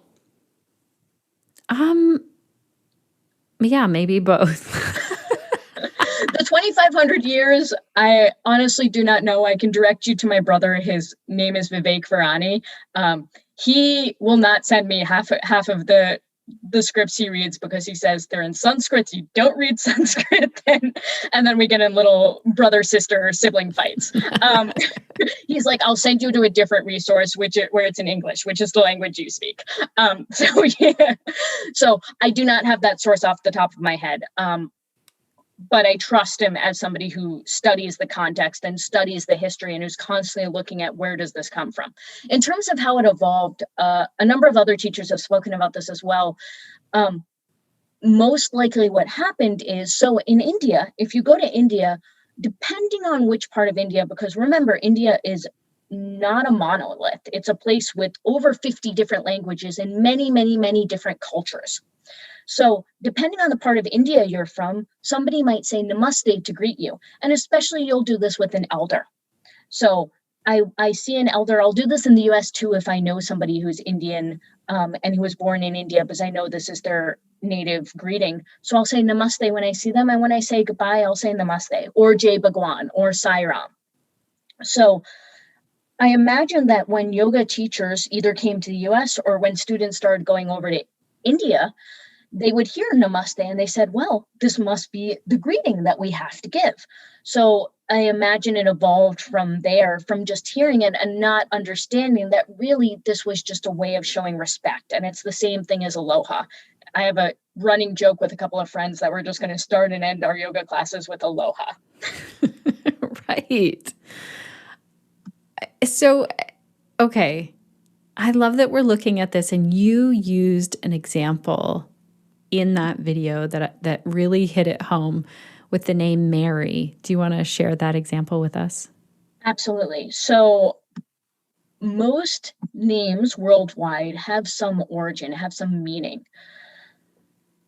[SPEAKER 2] Yeah, maybe both.
[SPEAKER 4] The 2,500 years, I honestly do not know. I can direct you to my brother. His name is Pooja Virani. He will not send me half of the scripts he reads because he says they're in Sanskrit. You don't read Sanskrit, and then we get in little brother, sister, sibling fights. He's like, I'll send you to a different resource, where it's in English, which is the language you speak. So I do not have that source off the top of my head. But I trust him as somebody who studies the context and studies the history and who's constantly looking at where does this come from. In terms of how it evolved, a number of other teachers have spoken about this as well. Most likely what happened is, so in India, if you go to India, depending on which part of India, because remember, India is not a monolith. It's a place with over 50 different languages and many, many, many different cultures. So depending on the part of India you're from, somebody might say namaste to greet you. And especially you'll do this with an elder. So I see an elder. I'll do this in the US too if I know somebody who's Indian and who was born in India, because I know this is their native greeting. So I'll say namaste when I see them. And when I say goodbye, I'll say namaste or Jai Bhagwan or Sai Ram. So I imagine that when yoga teachers either came to the US or when students started going over to India, they would hear namaste and they said, well, this must be the greeting that we have to give. So I imagine it evolved from there, from just hearing it and not understanding that really this was just a way of showing respect. And it's the same thing as aloha. I have a running joke with a couple of friends that we're just going to start and end our yoga classes with aloha.
[SPEAKER 2] Right. So, okay. I love that we're looking at this and you used an example in that video that really hit it home with the name Mary. Do you want to share that example with us?
[SPEAKER 4] Absolutely. So most names worldwide have some origin, have some meaning.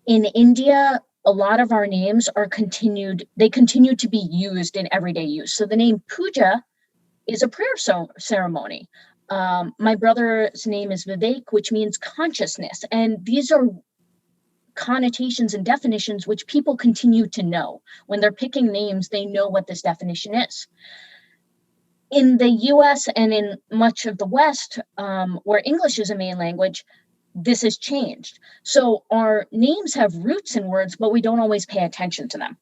[SPEAKER 4] In India, a lot of our names they continue to be used in everyday use. So the name Pooja is a prayer ceremony. My brother's name is Vivek, which means consciousness. And these are connotations and definitions which people continue to know. When they're picking names, they know what this definition is. In the US and in much of the West, where English is a main language, this has changed. So our names have roots in words, but we don't always pay attention to them.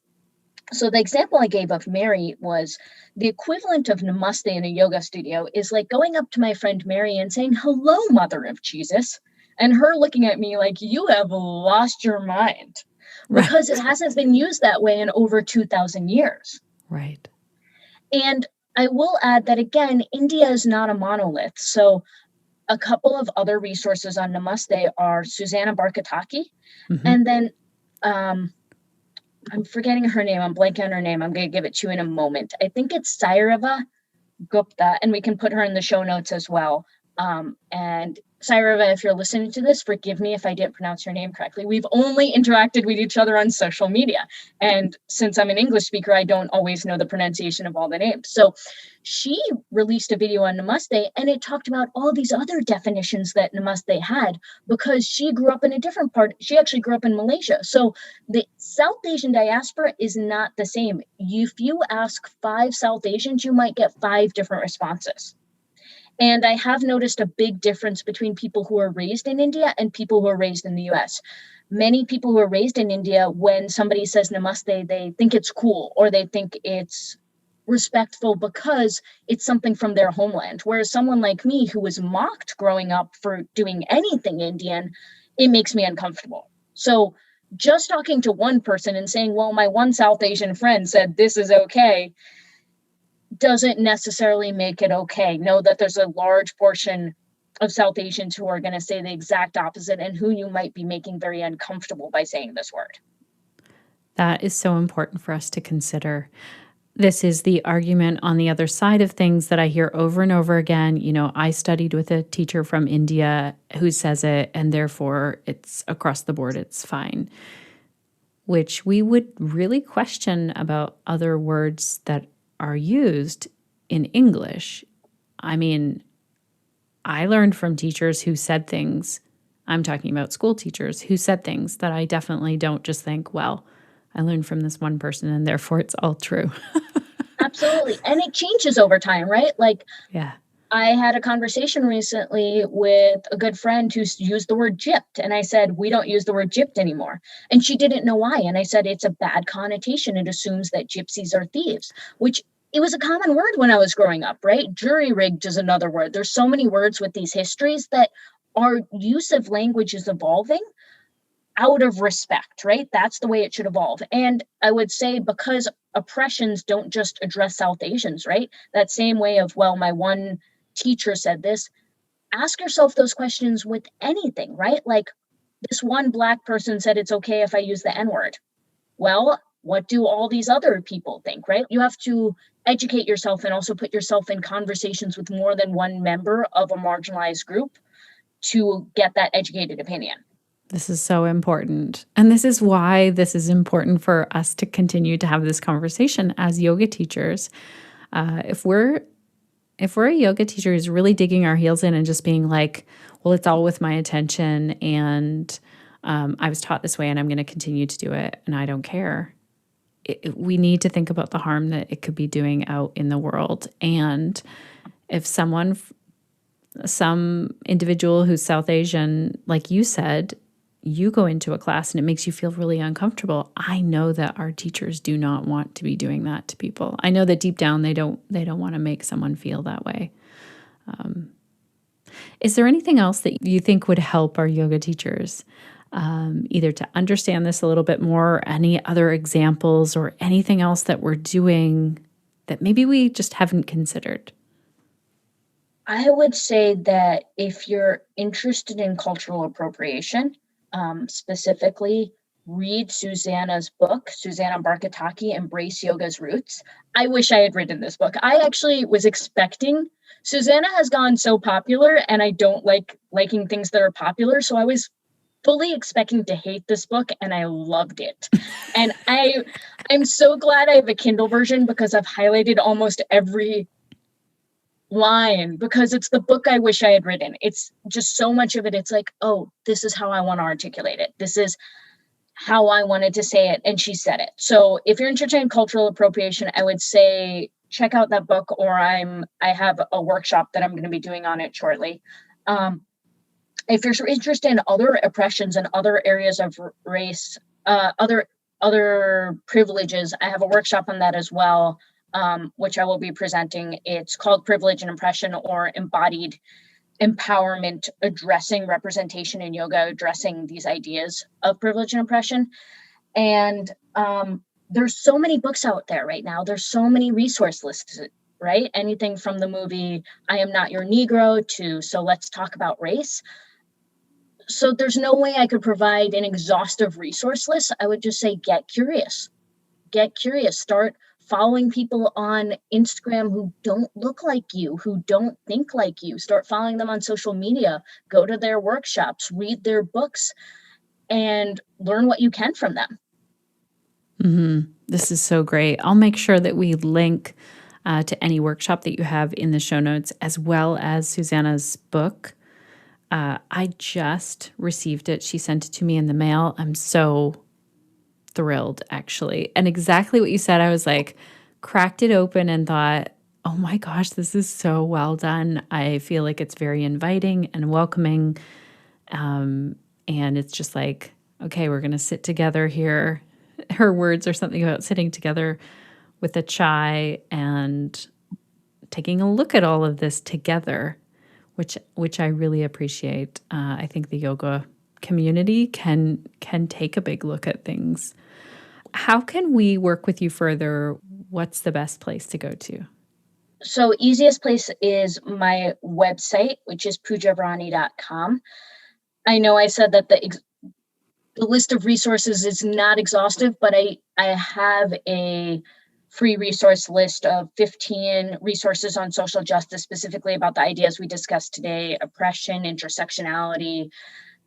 [SPEAKER 4] So the example I gave of Mary was the equivalent of namaste in a yoga studio is like going up to my friend Mary and saying, hello, Mother of Jesus. And her looking at me like, you have lost your mind.
[SPEAKER 2] Right.
[SPEAKER 4] because it hasn't been used that way in over 2,000 years.
[SPEAKER 2] Right.
[SPEAKER 4] And I will add that, again, India is not a monolith. So a couple of other resources on Namaste are Susanna Barkataki,
[SPEAKER 2] Mm-hmm.
[SPEAKER 4] and then I'm forgetting her name. I'm blanking on her name. I'm going to give it to you in a moment. I think it's Sairava Gupta, and we can put her in the show notes as well. And Sairava, if you're listening to this, forgive me if I didn't pronounce your name correctly. We've only interacted with each other on social media. And since I'm an English speaker, I don't always know the pronunciation of all the names. So she released a video on Namaste, and it talked about all these other definitions that Namaste had, because she grew up in a different part. She actually grew up in Malaysia. So the South Asian diaspora is not the same. If you ask 5 South Asians, you might get 5 different responses. And I have noticed a big difference between people who are raised in India and people who are raised in the US. Many people who are raised in India, when somebody says namaste, they think it's cool, or they think it's respectful because it's something from their homeland. Whereas someone like me, who was mocked growing up for doing anything Indian, it makes me uncomfortable. So just talking to one person and saying, well, my one South Asian friend said this is okay, doesn't necessarily make it okay. Know that there's a large portion of South Asians who are going to say the exact opposite, and who you might be making very uncomfortable by saying this word.
[SPEAKER 2] That is so important for us to consider. This is the argument on the other side of things that I hear over and over again. You know, I studied with a teacher from India who says it, and therefore it's across the board, it's fine. Which we would really question about other words that are used in English. I mean, I learned from teachers who said things, I'm talking about school teachers, who said things that I definitely don't just think, well, I learned from this one person and therefore it's all true.
[SPEAKER 4] Absolutely. And it changes over time, right? Like,
[SPEAKER 2] Yeah.
[SPEAKER 4] I had a conversation recently with a good friend who used the word gypped. And I said, we don't use the word gypped anymore. And she didn't know why. And I said, it's a bad connotation. It assumes that gypsies are thieves, which it was a common word when I was growing up, right? Jury-rigged is another word. There's so many words with these histories that our use of language is evolving out of respect, right? That's the way it should evolve. And I would say, because oppressions don't just address South Asians, right? That same way of, well, my one teacher said this, ask yourself those questions with anything, right? Like, this one Black person said it's okay if I use the N-word. Well, what do all these other people think, right? You have to educate yourself and also put yourself in conversations with more than one member of a marginalized group to get that educated opinion.
[SPEAKER 2] This is so important. And this is why this is important for us to continue to have this conversation as yoga teachers. If we're a yoga teacher who's really digging our heels in and just being like, well, it's all with my attention, and I was taught this way and I'm going to continue to do it and I don't care, we need to think about the harm that it could be doing out in the world. And if some individual who's South Asian, like you said, you go into a class and it makes you feel really uncomfortable, I know that our teachers do not want to be doing that to people. I know that deep down they don't want to make someone feel that way. Is there anything else that you think would help our yoga teachers, either to understand this a little bit more, any other examples, or anything else that we're doing that maybe we just haven't considered?
[SPEAKER 4] I would say that if you're interested in cultural appropriation, specifically, read Susanna's book, Susanna Barkataki, Embrace Yoga's Roots. I wish I had written this book. I actually was expecting, Susanna has gone so popular and I don't like liking things that are popular. So I was fully expecting to hate this book, and I loved it. And I'm so glad I have a Kindle version, because I've highlighted almost every line, because it's the book I wish I had written. It's just so much of it. It's like, oh, this is how I want to articulate it. This is how I wanted to say it. And she said it. So if you're interested in cultural appropriation, I would say check out that book, or I have a workshop that I'm going to be doing on it shortly. If you're interested in other oppressions and other areas of race, other privileges, I have a workshop on that as well, which I will be presenting. It's called Privilege and Oppression, or Embodied Empowerment, Addressing Representation in Yoga, addressing these ideas of privilege and oppression. And there's so many books out there right now. There's so many resource lists, right? Anything from the movie I Am Not Your Negro to So Let's Talk About Race. So there's no way I could provide an exhaustive resource list. I would just say, get curious. Get curious. Start following people on Instagram who don't look like you, who don't think like you. Start following them on social media. Go to their workshops, read their books, and learn what you can from them.
[SPEAKER 2] This is so great. I'll make sure that we link to any workshop that you have in the show notes, as well as Susanna's book. I just received it. She sent it to me in the mail. I'm so thrilled, actually. And exactly what you said, I was like, cracked it open and thought, oh my gosh, this is so well done. I feel like it's very inviting and welcoming. And it's just like, okay, we're going to sit together here. Her words are something about sitting together with a chai and taking a look at all of this together, which I really appreciate. I think the yoga community can take a big look at things. How can we work with you further? What's the best place to go to?
[SPEAKER 4] So easiest place is my website, which is poojavirani.com. I know I said that the list of resources is not exhaustive, but I have a free resource list of 15 resources on social justice, specifically about the ideas we discussed today: oppression, intersectionality,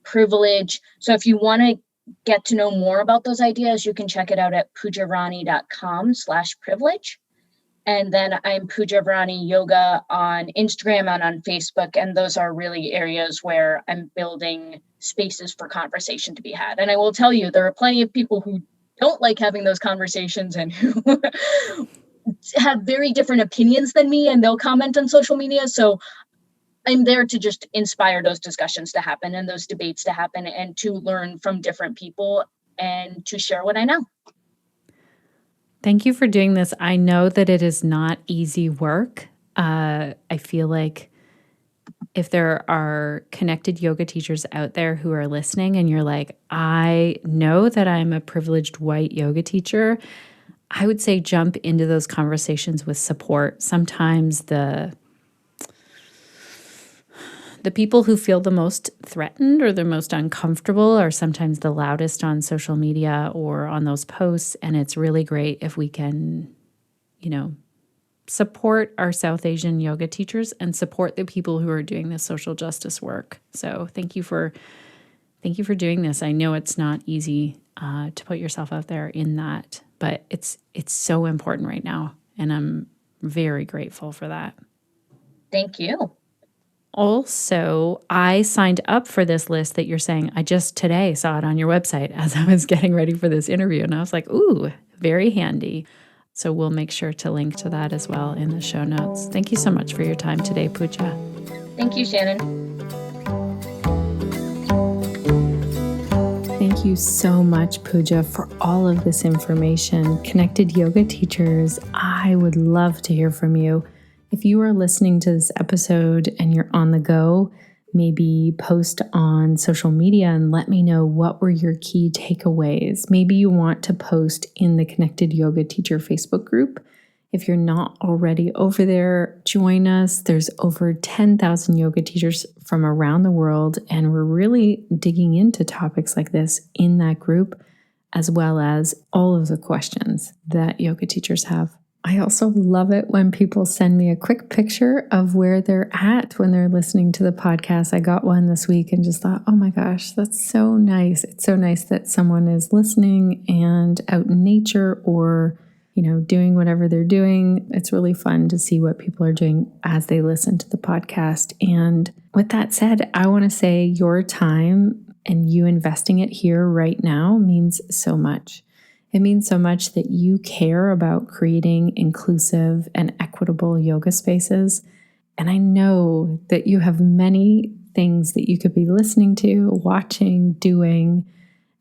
[SPEAKER 4] privilege. So if you want to get to know more about those ideas, you can check it out at poojavirani.com/privilege. And then I'm Pooja Virani Yoga on Instagram and on Facebook. And those are really areas where I'm building spaces for conversation to be had. And I will tell you, there are plenty of people who don't like having those conversations and who have very different opinions than me, and they'll comment on social media. So I'm there to just inspire those discussions to happen and those debates to happen, and to learn from different people and to share what I know.
[SPEAKER 2] Thank you for doing this. I know that it is not easy work. I feel like if there are connected yoga teachers out there who are listening and you're like, I know that I'm a privileged white yoga teacher, I would say jump into those conversations with support. Sometimes the people who feel the most threatened or the most uncomfortable are sometimes the loudest on social media or on those posts. And it's really great if we can, support our South Asian yoga teachers and support the people who are doing this social justice work. So thank you for doing this. I know it's not easy to put yourself out there in that, but it's so important right now. And I'm very grateful for that.
[SPEAKER 4] Thank you.
[SPEAKER 2] Also, I signed up for this list that you're saying. I just today saw it on your website as I was getting ready for this interview. And I was like, ooh, very handy. So we'll make sure to link to that as well in the show notes. Thank you so much for your time today, Pooja.
[SPEAKER 4] Thank you, Shannon.
[SPEAKER 2] Thank you so much, Pooja, for all of this information. Connected yoga teachers, I would love to hear from you. If you are listening to this episode and you're on the go, maybe post on social media and let me know what were your key takeaways. Maybe you want to post in the Connected Yoga Teacher Facebook group. If you're not already over there, join us. There's over 10,000 yoga teachers from around the world, and we're really digging into topics like this in that group, as well as all of the questions that yoga teachers have. I also love it when people send me a quick picture of where they're at when they're listening to the podcast. I got one this week and just thought, oh my gosh, that's so nice. It's so nice that someone is listening and out in nature or, doing whatever they're doing. It's really fun to see what people are doing as they listen to the podcast. And with that said, I want to say your time and you investing it here right now means so much. It means so much that you care about creating inclusive and equitable yoga spaces. And I know that you have many things that you could be listening to, watching, doing.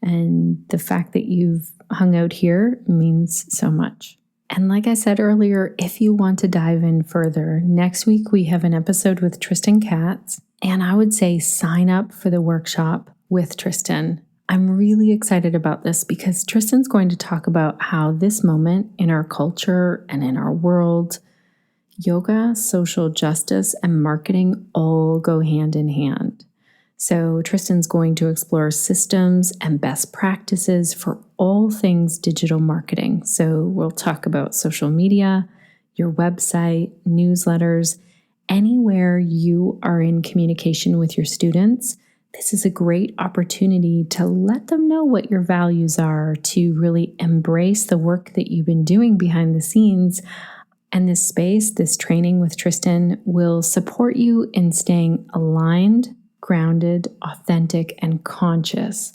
[SPEAKER 2] And the fact that you've hung out here means so much. And like I said earlier, if you want to dive in further, next week we have an episode with Tristan Katz. And I would say sign up for the workshop with Tristan. I'm really excited about this because Tristan's going to talk about how this moment in our culture and in our world, yoga, social justice, and marketing all go hand in hand. So Tristan's going to explore systems and best practices for all things digital marketing. So we'll talk about social media, your website, newsletters, anywhere you are in communication with your students. This is a great opportunity to let them know what your values are, to really embrace the work that you've been doing behind the scenes. And this space, this training with Tristan, will support you in staying aligned, grounded, authentic, and conscious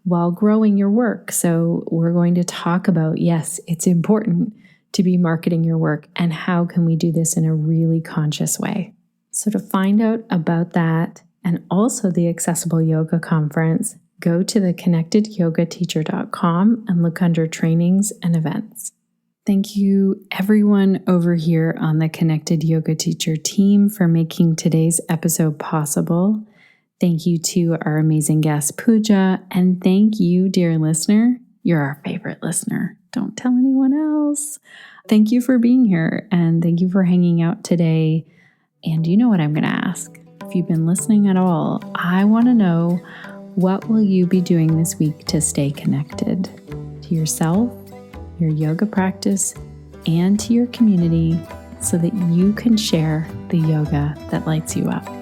[SPEAKER 2] while growing your work. So we're going to talk about, yes, it's important to be marketing your work, and how can we do this in a really conscious way. So to find out about that, and also the Accessible Yoga Conference, go to the connectedyogateacher.com and look under trainings and events. Thank you everyone over here on the Connected Yoga Teacher team for making today's episode possible. Thank you to our amazing guest, Pooja, and thank you, dear listener. You're our favorite listener. Don't tell anyone else. Thank you for being here, and thank you for hanging out today. And you know what I'm going to ask? If you've been listening at all, I want to know, what will you be doing this week to stay connected to yourself, your yoga practice, and to your community so that you can share the yoga that lights you up?